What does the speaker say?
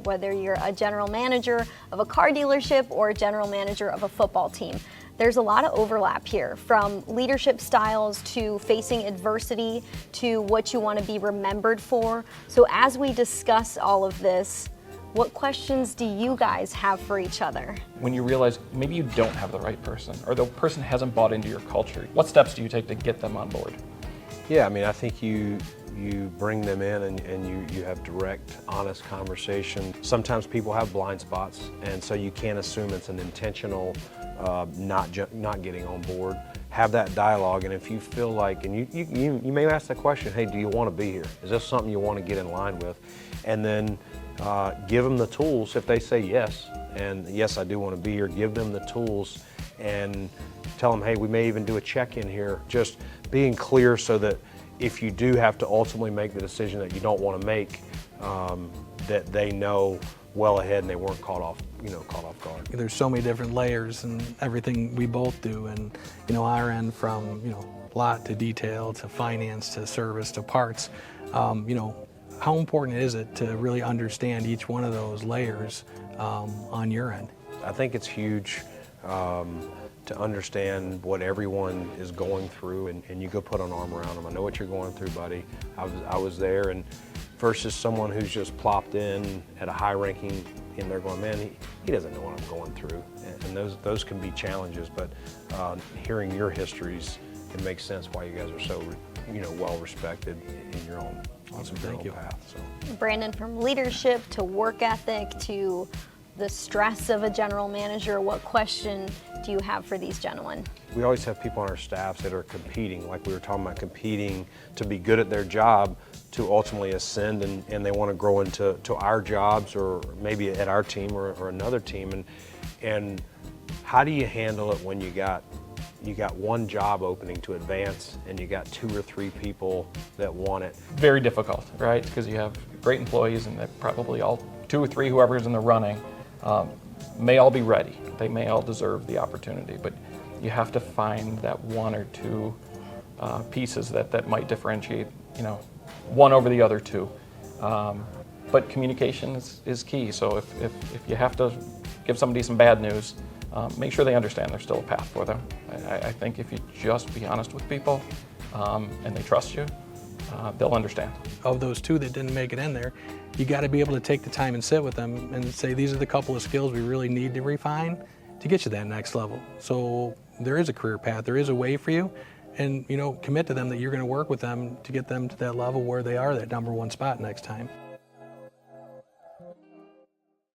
whether you're a general manager of a car dealership or a general manager of a football team. There's a lot of overlap here, from leadership styles to facing adversity to what you want to be remembered for. So as we discuss all of this, what questions do you guys have for each other? When you realize maybe you don't have the right person, or the person hasn't bought into your culture, what steps do you take to get them on board? Yeah, I mean, I think you bring them in and you have direct, honest conversation. Sometimes people have blind spots, and so you can't assume it's an intentional not getting on board. Have that dialogue, and if you feel like, and you may ask the question, hey, do you want to be here? Is this something you want to get in line with? And then give them the tools. If they say yes, and yes, I do want to be here, give them the tools and tell them, hey, we may even do a check-in here. Just being clear so that if you do have to ultimately make the decision that you don't want to make, that they know well ahead and they weren't caught off guard. There's so many different layers and everything we both do, and our end, from lot to detail to finance to service to parts. How important is it to really understand each one of those layers on your end? I think it's huge to understand what everyone is going through, and you go put an arm around them. I know what you're going through, buddy. I was there, and versus someone who's just plopped in at a high ranking, and they're going, man, he doesn't know what I'm going through. And those can be challenges, but hearing your histories, it makes sense why you guys are so well respected in your own, Thank you. path. So. Brandon, from leadership to work ethic to the stress of a general manager, what question do you have for these gentlemen? We always have people on our staffs that are competing, like we were talking about, competing to be good at their job, to ultimately ascend, and they want to grow into our jobs, or maybe at our team or another team. And how do you handle it when you got one job opening to advance and you got 2 or 3 people that want it? Very difficult, right? Because you have great employees, and they're probably all 2 or 3, whoever's in the running, may all be ready. They may all deserve the opportunity, but you have to find that 1 or 2 pieces that might differentiate, one over the other 2. But communication is key. So if you have to give somebody some bad news, make sure they understand there's still a path for them. I think if you just be honest with people and they trust you, they'll understand. Of those 2 that didn't make it in there, you got to be able to take the time and sit with them and say, these are the couple of skills we really need to refine to get you that next level. So there is a career path, there is a way for you, and commit to them that you're going to work with them to get them to that level where they are that #1 spot next time.